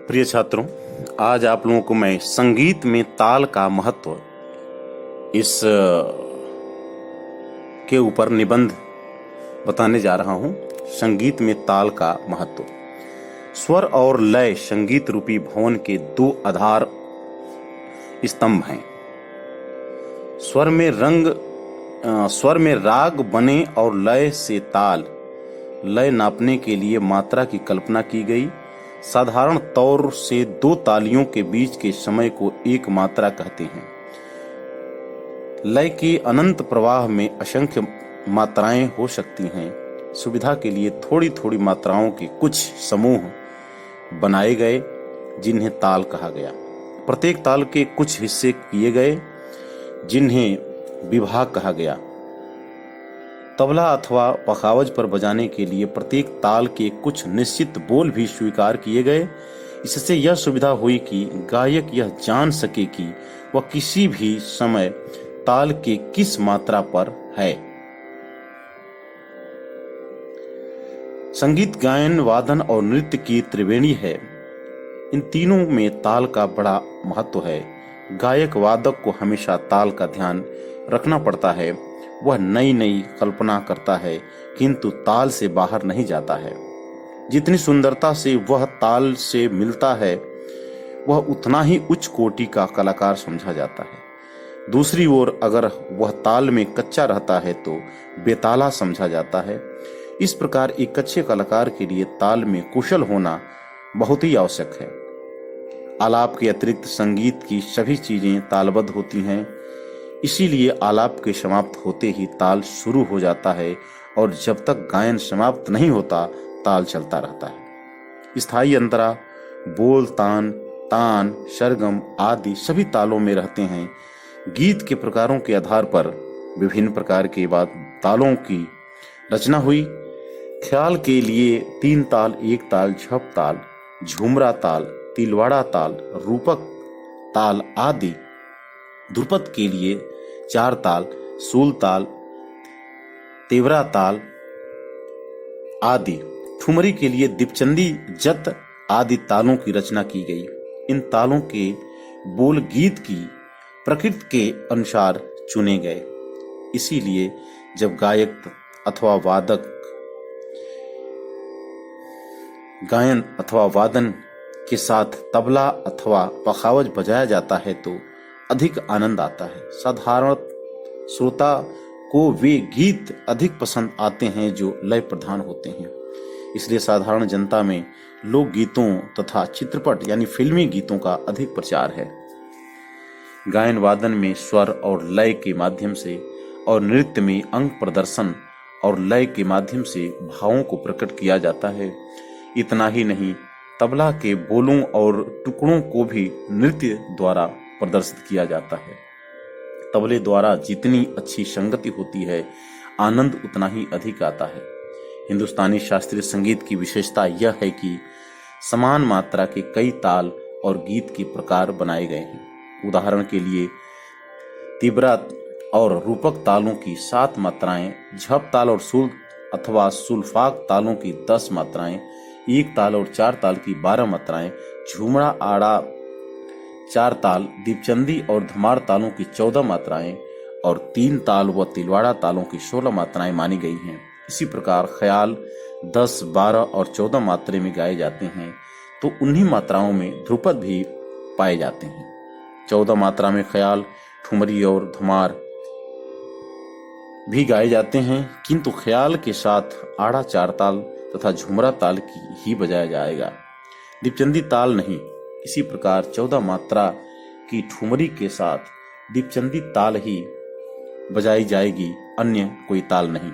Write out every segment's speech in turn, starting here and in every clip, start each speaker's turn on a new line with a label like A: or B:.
A: प्रिय छात्रों, आज आप लोगों को मैं संगीत में ताल का महत्व इस के ऊपर निबंध बताने जा रहा हूं। संगीत में ताल का महत्व। स्वर और लय संगीत रूपी भवन के दो आधार स्तंभ हैं। स्वर में राग बने और लय से ताल। लय नापने के लिए मात्रा की कल्पना की गई। साधारण तौर से दो तालियों के बीच के समय को एक मात्रा कहते हैं। लय के अनंत प्रवाह में असंख्य मात्राएं हो सकती हैं। सुविधा के लिए थोड़ी थोड़ी मात्राओं के कुछ समूह बनाए गए जिन्हें ताल कहा गया। प्रत्येक ताल के कुछ हिस्से किए गए जिन्हें विभाग कहा गया। तबला अथवा पखावज पर बजाने के लिए प्रत्येक ताल के कुछ निश्चित बोल भी स्वीकार किए गए। इससे यह सुविधा हुई कि गायक यह जान सके कि वह किसी भी समय ताल के किस मात्रा पर है। संगीत गायन, वादन और नृत्य की त्रिवेणी है। इन तीनों में ताल का बड़ा महत्व है। गायक वादक को हमेशा ताल का ध्यान रखना पड़ता है। वह नई नई कल्पना करता है किंतु ताल से बाहर नहीं जाता है। जितनी सुंदरता से वह ताल से मिलता है वह उतना ही उच्च कोटि का कलाकार समझा जाता है। दूसरी ओर अगर वह ताल में कच्चा रहता है तो बेताला समझा जाता है। इस प्रकार एक अच्छे कलाकार के लिए ताल में कुशल होना बहुत ही आवश्यक है। आलाप के अतिरिक्त संगीत की सभी चीजें तालबद्ध होती हैं। इसीलिए आलाप के समाप्त होते ही ताल शुरू हो जाता है और जब तक गायन समाप्त नहीं होता ताल चलता रहता है। स्थायी अंतरा, बोल, तान, तान, सरगम आदि सभी तालों में रहते हैं। गीत के प्रकारों के आधार पर विभिन्न प्रकार के बाद तालों की रचना हुई। ख्याल के लिए 3 ताल, 1 ताल, झप ताल, झुमरा ताल, तिलवाड़ा ताल, रूपक ताल आदि। ध्रुपद के लिए 4 ताल, सूल ताल, तेवरा ताल आदि। ठुमरी के लिए दीपचंदी, जत आदि तालों की रचना की गई। इन तालों के बोल गीत की प्रकृति के अनुसार चुने गए। इसीलिए जब गायक अथवा वादक गायन अथवा वादन के साथ तबला अथवा पखावज बजाया जाता है तो अधिक आनंद आता है। साधारण श्रोता को वे गीत अधिक पसंद आते हैं जो लय प्रधान होते हैं। इसलिए साधारण जनता में लोक गीतों तथा चित्रपट यानी फिल्मी गीतों का अधिक प्रचार है। गायन वादन में स्वर और लय के माध्यम से और नृत्य में अंग प्रदर्शन और लय के माध्यम से भावों को प्रकट किया जाता है। इतना ही नहीं, तबला के बोलों और टुकड़ों को भी नृत्य द्वारा प्रदर्शित किया जाता है। तबले द्वारा जितनी अच्छी संगति होती है आनंद उतना ही अधिक आता है। हिंदुस्तानी शास्त्रीय संगीत की विशेषता यह है कि समान मात्रा के कई ताल और गीत के प्रकार बनाए गए हैं। उदाहरण के लिए तिब्रा और रूपक तालों की 7 मात्राएं, झप ताल और सूल अथवा सुल्फाक तालों की 10 मात्राएं, 1 ताल और 4 ताल की 12 मात्राएं, झूमरा आड़ा 4 ताल, दीपचंदी और धमार तालों की 14 मात्राएं और 3 ताल व तिलवाड़ा तालों की 16 मात्राएं मानी गई हैं। इसी प्रकार ख्याल 10, 12 और 14 मात्रे में गाए जाते हैं तो उन्हीं मात्राओं में ध्रुपद भी पाए जाते हैं। 14 मात्रा में ख्याल, ठुमरी और धमार भी गाए जाते हैं किंतु ख्याल के साथ आड़ा 4 ताल तथा झुमरा ताल की ही बजाया जाएगा, दीपचंदी ताल नहीं। इसी प्रकार 14 मात्रा की ठुमरी के साथ दीपचंदी ताल ही बजाई जाएगी, अन्य कोई ताल नहीं।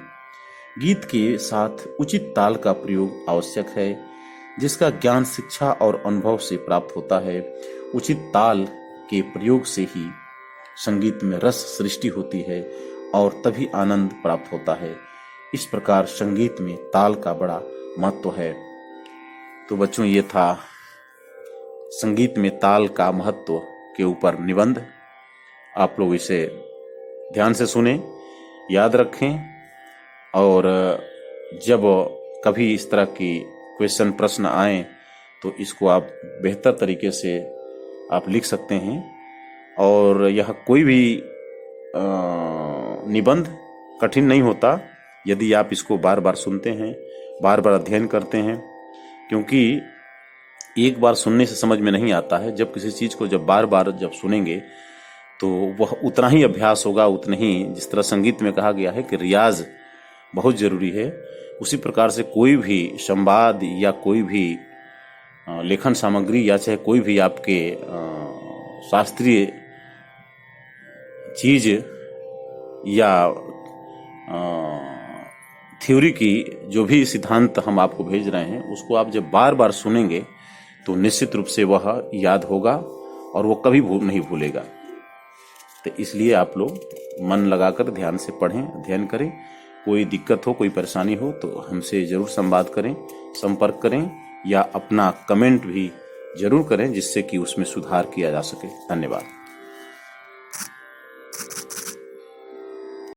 A: गीत के साथ उचित ताल का प्रयोग आवश्यक है जिसका ज्ञान शिक्षा और अनुभव से प्राप्त होता है। उचित ताल के प्रयोग से ही संगीत में रस सृष्टि होती है और तभी आनंद प्राप्त होता है। इस प्रकार संगीत में ताल का बड़ा महत्व है। तो बच्चों, ये था संगीत में ताल का महत्व के ऊपर निबंध। आप लोग इसे ध्यान से सुने, याद रखें और जब कभी इस तरह की क्वेश्चन प्रश्न आए तो इसको आप बेहतर तरीके से आप लिख सकते हैं। और यह कोई भी निबंध कठिन नहीं होता यदि आप इसको बार बार सुनते हैं, बार बार अध्ययन करते हैं, क्योंकि एक बार सुनने से समझ में नहीं आता है। जब किसी चीज़ को जब बार बार जब सुनेंगे तो वह उतना ही अभ्यास होगा, उतना ही, जिस तरह संगीत में कहा गया है कि रियाज बहुत ज़रूरी है, उसी प्रकार से कोई भी संवाद या कोई भी लेखन सामग्री या चाहे कोई भी आपके शास्त्रीय चीज़ या थ्योरी की जो भी सिद्धांत हम आपको भेज रहे हैं, उसको आप जब बार बार सुनेंगे तो निश्चित रूप से वह याद होगा और वो कभी नहीं भूलेगा। तो इसलिए आप लोग मन लगाकर ध्यान से पढ़ें, अध्ययन करें। कोई दिक्कत हो, कोई परेशानी हो तो हमसे ज़रूर संवाद करें, संपर्क करें या अपना कमेंट भी ज़रूर करें, जिससे कि उसमें सुधार किया जा सके। धन्यवाद।